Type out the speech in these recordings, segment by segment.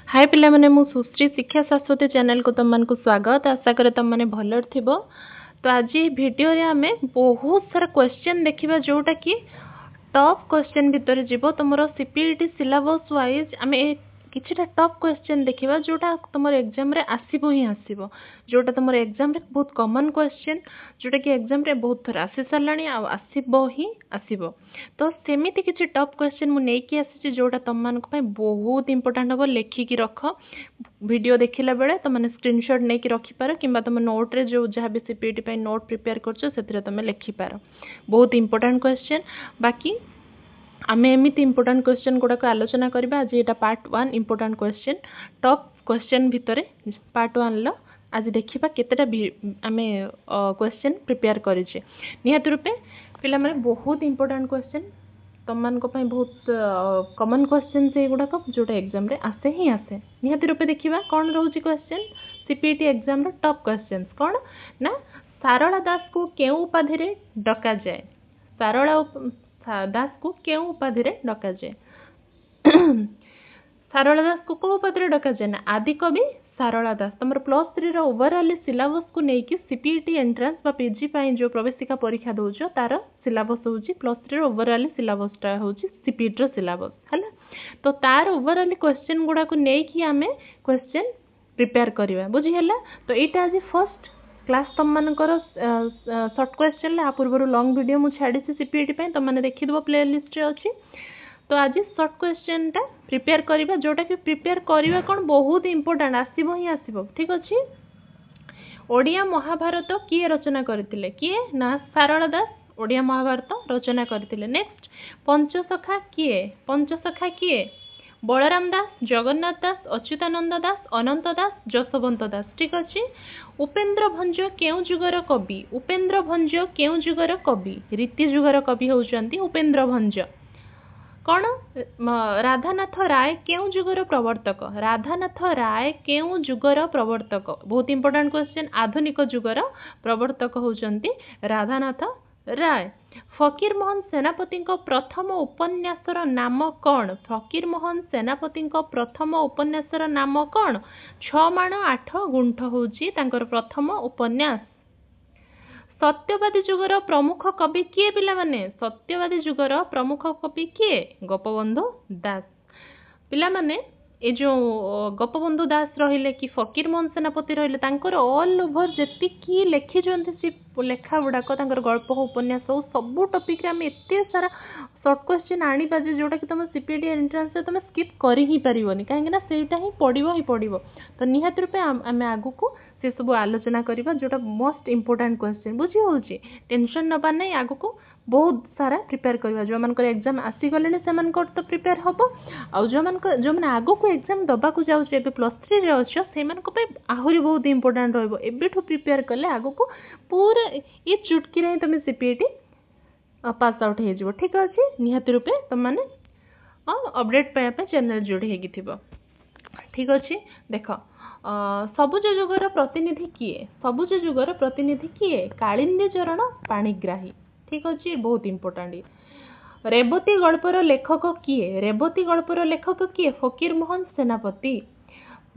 हाय पिला माने मु सुश्री शिक्षा शाश्वती चैनल को तुम को स्वागत आशा करे तुम माने भल थिबो। तो आज वीडियो रे आमे बहुत सारा क्वेश्चन देखिबा जोटा कि टॉप क्वेश्चन भितर जीवो तुमरो सीपीटी सिलेबस वाइज आमे किछटा टॉप क्वेश्चन देखिबा जोटा तुमर एग्जाम रे आसीबो ही आसीबो, जोटा तुमर एग्जाम रे बहुत कॉमन क्वेश्चन जोटा कि एग्जाम रे बहुत थर आसी सरलाणी आ आसीबो ही आसीबो। तो सेमिति किछि टॉप क्वेश्चन मु नै कि आसी जोटा तुम मान को बहुत इंपोर्टेंट हो लेखि कि रख वीडियो देखिला बेले तुम माने स्क्रीनशॉट नै कि रखि पारो किबा तुम नोट रे जो जहां भी सीपीटी पय नोट प्रिपेयर करछो सेतरे तुम लिखि पारो। बहुत इंपोर्टेंट क्वेश्चन बाकी आमे एमिति इंपोर्टेंट क्वेश्चन गुड़ा को आलोचना करबा। आज एटा part 1 important question top question भितरे पार्ट 1 लो आज देखिबा केतेटा आमे क्वेश्चन प्रिपेयर करिचे। निहात रूपे पिला माने बहुत इंपोर्टेंट क्वेश्चन तुम मान को पय बहुत कॉमन क्वेश्चन से गुड़ा को जोटा एग्जाम रे आसे ही आसे। निहात रूपे देखिबा कोन रहउची क्वेश्चन सीपीटी एग्जाम रो टॉप क्वेश्चंस कोन ना सारला दास को केउ उपाधि रे डका जाय। सारला दास को केउ उपाधि रे डका जाय। सारला दास को को उपाधि रे डका जाय ना आदि कवि सारला दास। तमर प्लस 3 रो ओवरऑल सिलेबस को नै कि सीपीटी एंट्रेंस बा पीजी पय जो प्रवेशिका परीक्षा दोजो तार सिलेबस होची प्लस 3 रो ओवरऑल सिलेबस ता होची सीपीटी रो सिलेबस हला। तो तार ओवरऑल क्वेश्चन गुडा को नै कि हमें क्वेश्चन प्रिपेयर करबा बुझी हला। तो एटा आज फर्स्ट क्लास तुम मानकर शॉर्ट क्वेश्चन आ पूर्व लॉन्ग वीडियो मु छाड़ी सीपीटी पे तुम मैंने देखी दबो प्ले लिस्ट रे अछि। तो आज शॉर्ट क्वेश्चन टा प्रिपेयर करबा जोटा कि प्रिपेयर करबा कोन बहुत इंपोर्टेंट आसीबो ही आसीबो ठीक अछि। ओडिया महाभारत किए रचना करथिले किए ना सारला दास ओडिया महाभारत रचना करथिले। नेक्स्ट पंचसखा किए बलराम दास जगन्नाथ दास अच्युतानंद दास अनंत दास जसवंत दास ठीक अछि। उपेंद्र भंज केउ जुगर कवि उपेंद्र भंज केउ जुगर कवि रीति जुगर कवि होउचंती उपेंद्र भंज। कौन राधानाथ राय केउ जुगर प्रवर्तक राधानाथ राय केउ जुगर प्रवर्तक बहुत इंपोर्टेंट क्वेश्चन आधुनिक जुगर प्रवर्तक होउचंती राधानाथ राय। फकीर मोहन सेनापति प्रथम उपन्यासर नाम कौन फकीर मोहन सेनापति प्रथम उपन्यासर नाम कौन 6 माण 8 गुंठ होउची तांकर प्रथम उपन्यास। सत्यवादी जुगर प्रमुख कवि किए पिला माने सत्यवादी जुगर प्रमुख कवि किए गोपबंधु दास। पिला माने ए जो गोपबंधु दास रहिले कि फकीर मोहन सेनापति रहिले तांकर ऑल ओवर जेति की लेखि जंती सी लेखा गुडा को तांकर गल्प हो उपन्यास हो सब टॉपिक रे हम एते सारा शॉर्ट क्वेश्चन आनी बाजे जोटा कि तुम सीपीटी एंट्रेंस से तुम स्किप करी ही परिबोनी काहे ना सेटा ही पड़िबो। तो निहात रूपे आमे आगु को से सब आलोचना करबा जोटा मोस्ट इंपोर्टेंट क्वेश्चन बुझी होउची टेंशन नबा नै आगु को बहुत सारा प्रिपेयर करबा जो मानकर एग्जाम आसी गलेने से मानकर तो प्रिपेयर होबो आ जो मानकर जो माने आगु को एग्जाम दबा को जाउ जे प्लस 3 रे अछि से मान को पे आहुरी बहुत इंपोर्टेंट रहबो एबेठो प्रिपेयर करले आगु को पूरा ये चुटकी रे तुम सीपीटी पास आउट हे जिवो ठीक अछि। निहात रूपे तुम माने अपडेट पाया पे चैनल जोड़ी हेगी थिबो ठीक अछि। देखो सबुज जुगर प्रतिनिधि किए सबुज जुगर प्रतिनिधि किए कालिंदी चरण पाणिग्राही ठीक अछि बहुत इंपोर्टेंट। रेवती गल्पर लेखक किए रेवती गल्पर लेखक किए फकीर मोहन सेनापति।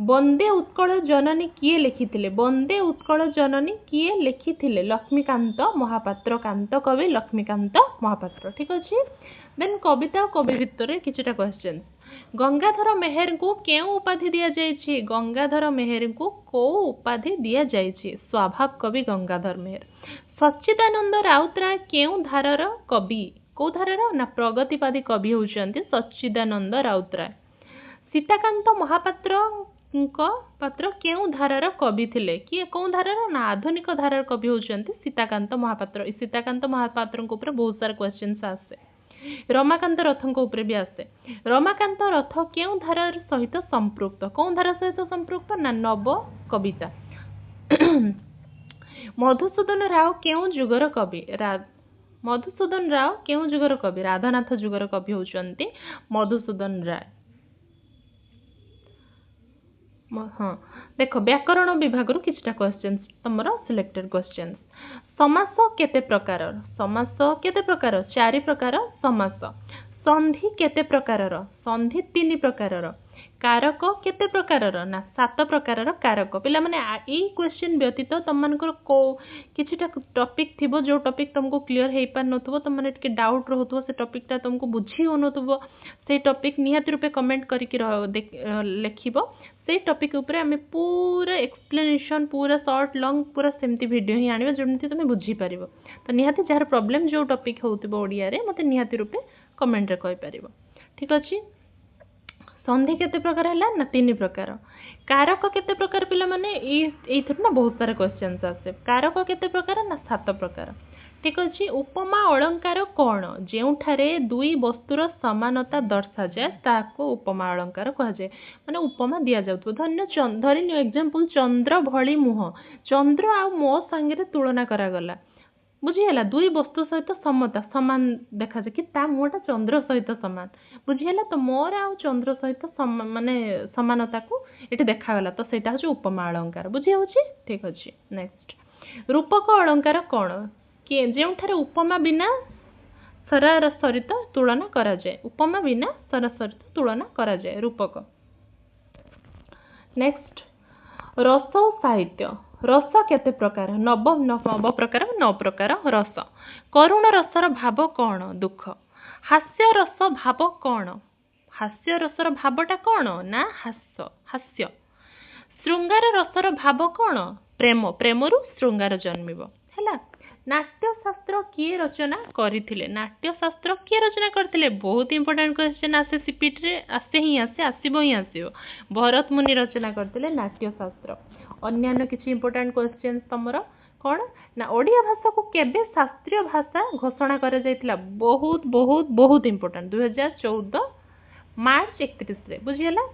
वंदे उत्कल जननी किए लिखिथिले वंदे उत्कल जननी किए लिखिथिले लक्ष्मीकांत महापात्र कांत कवि लक्ष्मीकांत महापात्र ठीक अछि। देन कविता और कवि भितर किछटा क्वेश्चन गंगाधर मेहर को केउ उपाधि दिया जायछि गंगाधर मेहर को को उपाधि दिया जायछि स्वभाव कवि गंगाधर मेहर। सच्चिदानंद राउतराय केउ धारर कवि को धारर ना प्रगतिवादी कवि होउचंती सच्चिदानंद राउतराय। सीताकांत महापात्र पात्र केउ धारार कवि थिले कि कोउ धारार ना आधुनिक धारार कवि होउचंती सीताकांत महापात्र। सीताकांत महापात्र ऊपर बहुत सारा क्वेश्चंस आसे। रमाकांत रथଙ୍କ ऊपर भी आसे। रमाकांत रथ केउ धारार सहित संपृक्त कोउ धारा सहित संपृक्त ना नव कविता। मधुसूदन राव केउ जुगर कवि मधुसूदन राव केउ जुगर कवि राधानाथ जुगर कवि होउचंती मधुसूदन राय। हाँ देख व्याकरण विभाग रु किछटा क्वेश्चंस तमरो सिलेक्टेड क्वेश्चंस। समास केते प्रकार चारि प्रकार समास। संधि केते प्रकार संधि 3 प्रकार कारक केते प्रकारर ना 7 प्रकारर कारक पिला माने ए क्वेश्चन व्यतीत तुम मानकर को किछिटा टॉपिक थिबो जो टॉपिक तुमको क्लियर हेई पार नथबो तुम माने टिके डाउट रहउतबो से टॉपिक ता तुमको बुझी होनथबो से टॉपिक निहाती रूपे कमेंट करके लिखिबो से टॉपिक ऊपर हमें पूरा एक्सप्लेनेशन पूरा शॉर्ट लॉन्ग पूरा सेमती वीडियो ही आनिबो जेमती तुम बुझी पारिबो तो निहाती जार प्रॉब्लम जो टॉपिक होउतबो ओडिया रे मते निहाती रूपे कमेंट रे कहि पारिबो ठीक अछि संधि केते प्रकार है ना 3 प्रकार कारक केते प्रकार पिला माने एथर ना बहुत सारा क्वेश्चंस आसे कारक केते प्रकार ना 7 प्रकार ठीक अछि उपमा अलंकार कोन जेउठारे दुई वस्तुर समानता दर्शा जाय ताको उपमा अलंकार कहा जाय माने उपमा दिया जाउतो धरि एग्जांपल चंद्र भଳି मुह चंद्र आ मो संगे तुलना करा गला बुझीला दुई वस्तु सहित समता समान देखा जाए कि ता मुहटा चंद्र सहित समान बुझीला तो मोर आ चंद्र सहित माने समानता को एठी देखा गला तो सेटा हो उपमा अलंकार बुझी होची ठीक अछि नेक्स्ट रूपक अलंकार कोन कि जेउठारे उपमा बिना सरार सहित तुलना करा जाए उपमा बिना सरार सहित तुलना करा जाए रूपक नेक्स्ट रस साहित्य रस केते प्रकार नव प्रकार 9 प्रकार रस करुण रसर भाव कौन दुख हास्य रस भाव कौन हास्य रसर भावटा कौन ना हास्य हास्य श्रृंगार रसर भाव कौन प्रेम प्रेमरु श्रृंगार जन्मिबो हैला नाट्यशास्त्र किए रचना करथिले नाट्यशास्त्र किए रचना करथिले बहुत इंपोर्टेंट क्वेश्चन आसे सीपीटी रे आसे ही आसे आसीबो ही आसीबो भरत मुनि रचना करथिले नाट्यशास्त्र अन्यान्य किछि इंपोर्टेंट क्वेश्चन तमरो कोन ना ओडिया भाषा को केबे शास्त्रीय भाषा घोषणा करा जायतिला बहुत बहुत बहुत इंपोर्टेंट 2014 मार्च 31 रे बुझियला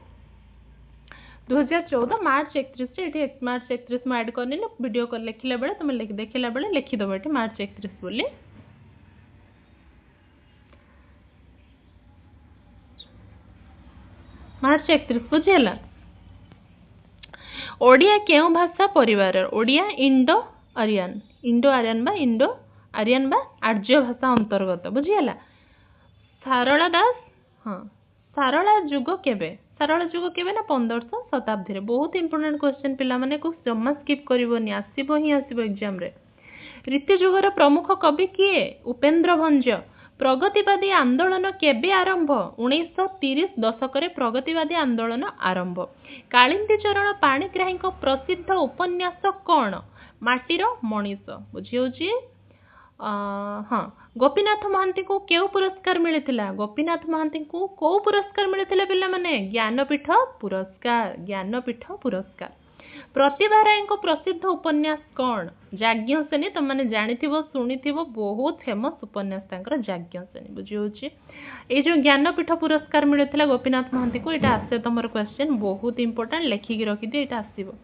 2014 मार्च 31 रे एठी मार्च 31 में ऐड करनी ना वीडियो को लिखिला बेले तुम लिख देखिला बेले लिखि दबो एठी मार्च 31 बोली मार्च 31 बुझियला ओडिया केउ भाषा परिवार ओडिया इंडो आर्यन बा इंडो आर्यन बा आर्य भाषा अंतर्गत बुझियला सारला दास हां सारला जुग केबे ना 1500 शताब्दी रे बहुत इंपोर्टेंट क्वेश्चन पिला माने को जम्मा स्किप करिवोनी आसीबो ही आसीबो एग्जाम रे रीति जुगर प्रमुख कवि किए उपेंद्र भंज प्रगतिवादी आंदोलन केबे आरंभ 1930 दशक रे प्रगतिवादी आंदोलन आरंभ कालिंदी चरण पाणिग्राही को प्रसिद्ध उपन्यास कौन माटीर मनीष बुझी होची हाँ गोपीनाथ महांती को केउ पुरस्कार मिलिथिला गोपीनाथ महांती को को पुरस्कार मिलिथिला पिला माने ज्ञानपीठ पुरस्कार प्रतिभा राय को प्रसिद्ध उपन्यास कौन याज्ञसेनी तुम माने जानिथिबो सुनिथिबो बहुत फेमस उपन्यास तांकर याज्ञसेनी बुझी होची ए जो ज्ञानपीठ पुरस्कार मिलिथिला गोपीनाथ महांती को एटा आसे तमर क्वेश्चन बहुत इंपोर्टेंट लेखि कि रखि दे एटा आसीबो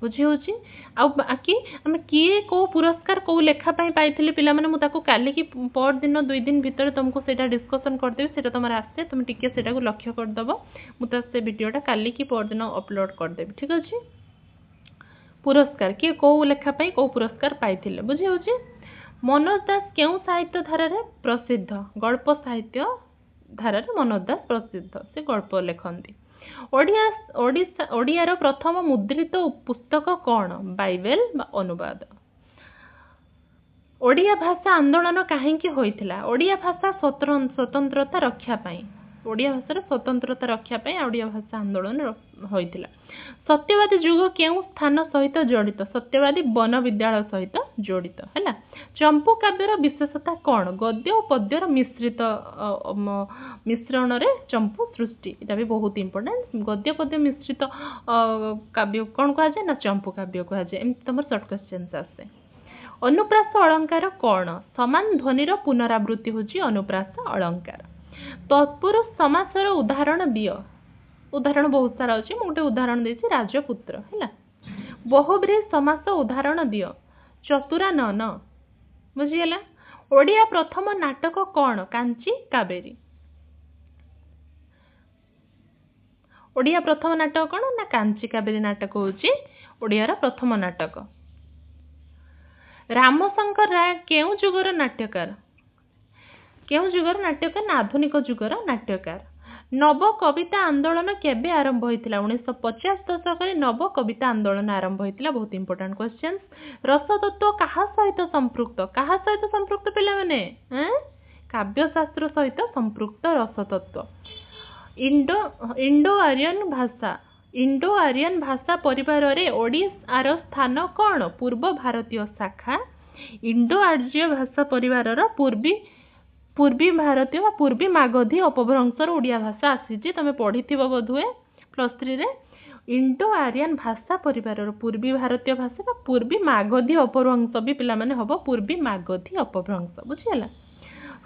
बुझी होची आ बाकी हम किए को पुरस्कार को लेखा पाई पाइथिले पिला माने मु ताको काली की पर दिन 2 दिन भीतर तुमको सेटा डिस्कशन कर देबे सेटा तमर आसे तुम टिके सेटा को लक्ष्य कर दबो मु त से वीडियोटा काली की पर दिन अपलोड कर देबे ठीक अछि पुरस्कार किए को लेखा पाई को पुरस्कार पाइथिले बुझी होची मनोज दास केउ साहित्य धारा रे प्रसिद्ध गल्प साहित्य धारा रे मनोज दास प्रसिद्ध से गल्प लेखंती ओडिया प्रथम मुद्रित पुस्तक कौन बाइबल अनुवाद ओडिया भाषा आंदोलन काहेकि होइथिला ओडिया भाषा स्वतंत्रता रक्षा पाई ओडिया भाषार स्वतंत्रता रक्षा पाई ओडिया भाषा आंदोलन होइथिला सत्यवादी युग केउ स्थान सहित जड़ित सत्यवादी वन विद्यालय सहित जड़ित हैला चंपू काव्यर विशेषता कौन गद्य और पद्यर मिश्रित मिश्रण रे चंपू सृष्टि एटा भी बहुत इंपोर्टेंट गद्य पद्य मिश्रित काव्य कौन कहा जाए ना चंपू काव्य कहा जाए एम तमर शॉर्ट क्वेश्चंस आसे अनुप्रास अलंकार कौन समान ध्वनिर पुनरावृत्ति होची अनुप्रास अलंकार तत्पुरुष समासर उदाहरण दियो उदाहरण बहुत सारा अछि मोटे उदाहरण देछि राजपुत्र हैला बहुब्रीहि समास उदाहरण दियो चतुरा नन बुझियला ओडिया प्रथम नाटक कौन कांची कावेरी ओडिया प्रथम नाटक कौन ना कांची कावेरी नाटक होछि ओडियार प्रथम नाटक रामशंकर राय केउ जुगर नाट्यकार ना आधुनिक जुगर नाट्यकार नव कविता आंदोलन केबे आरंभ होइतिला 1950 दशक रे नव कविता आंदोलन आरंभ होइतिला बहुत इंपोर्टेंट क्वेश्चंस रसतत्व कहा सहित संपृक्त पिला माने काव्य शास्त्र सहित संपृक्त रसतत्व इंडो आर्यन भाषा परिवार रे ओडिशार स्थान कौन पूर्व भारतीय शाखा इंडो आर्य भाषा परिवार रो पूर्वी भारतीय वा पूर्वी मागधी अपभ्रंशर ओडिया भाषा आसी तुम पढ़ी बोधुए +3 रे इंडो आर्यन भाषा परिवार पूर्वी भारतीय भाषा वा पूर्वी मागधी अपभ्रंश भी पिला माने हबो पूर्वी मागधी अपभ्रंश बुझियला।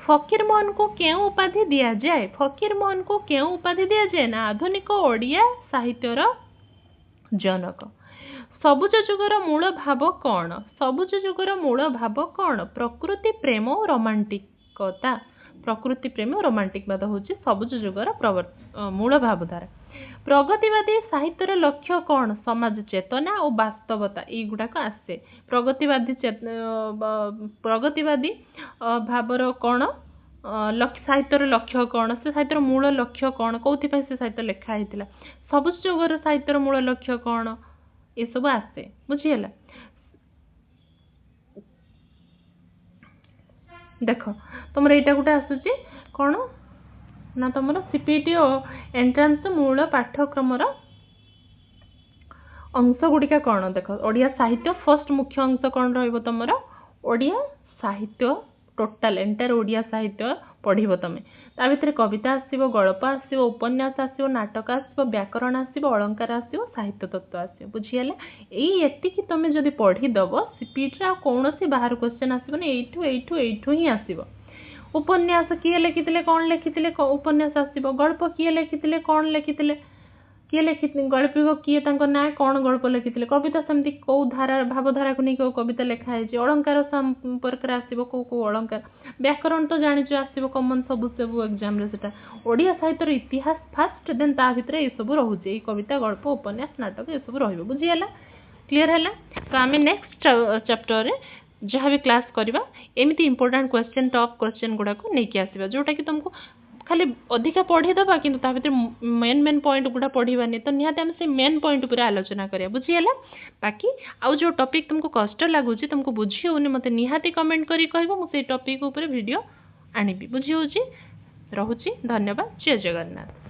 फकीर मोहन को केउ उपाधि दिया जाए फकीर मोहन को केउ उपाधि दिया जाए ना आधुनिक ओडिया साहित्यर जनक। सबुज जुगर मूल भाव कौन प्रकृति प्रेम और रोमांटिकता प्रकृति प्रेम और रोमांटिकवाद हूँ सबुज जुगर मूल भावधारा। प्रगतिवादी साहित्यर लक्ष्य कौन समाज चेतना और वास्तवता युड़ाक आसे प्रगतिवादी भावर कौन साहित्यर लक्ष्य कौन से साहित्यर मूल लक्ष्य कौन कौथि से साहित्य लिखा होता सबुज जुगर साहित्यर मूल लक्ष्य कौन ये सब आसे बुझीगला। देख तुम यहाँ गोटे आसूची कौन ना तुम सीपीटी एंट्रांस मूल पाठ्यक्रम अंश गुड़िका कौन देख ओडिया साहित्य फर्स्ट मुख्य अंश कौन रम ओडिया साहित्य टोटाल एंटायर ओडिया साहित्य पढ़ो तुम ता भीतर कविता आसो गल्प आसो उपन्यास आसो नाटक आसो व्याकरण आसो अलंकार आसो साहित्य तत्व आसो बुझीगला। यही तुम जब पढ़ीदब सीपीटी कौन बाहर क्वेश्चन आसबनी एठू ही आसो उपन्यास किए लिखिते कौन लिखिते उपन्यास आसो गल्प किए लिखिते कौन लिखिते किए लिखि गल्पिक किए ना कौन गल्प लिखिते कविता सेमती कौ धारा भावधारा को नहीं कौ कविता लिखाई अलंकार संपर्क आसो कौ अलंकार व्याकरण तो जानी आसो कमन सब एग्जाम ओडिया साहित्य इतिहास फास्ट देन ता भीतर ये सब रोचे कविता गल्प उपन्यास नाटक ये सब रुझीगला क्लीयर है। तो आम नेक्स्ट चैप्टर रे जहाँ भी क्लास करवा एमती इंपोर्टेंट क्वेश्चन टॉप क्वेश्चन गुड़ाक नहीं आसवा जोटा कि तुमको खाली अधिका पढ़ीदबा कि मेन पॉइंट गुड़ा पढ़ानी तो निहाती आम से मेन पॉइंट पूरा आलोचना करिया बुझीगला। बाकी आउ जो टॉपिक तुमको कष्ट लगुच तुमको बुझी होनी मत निहाती कमेंट करी कहबो मु से टॉपिक ऊपर वीडियो आनिबी बुझी होची। रहुची धन्यवाद जय जगन्नाथ।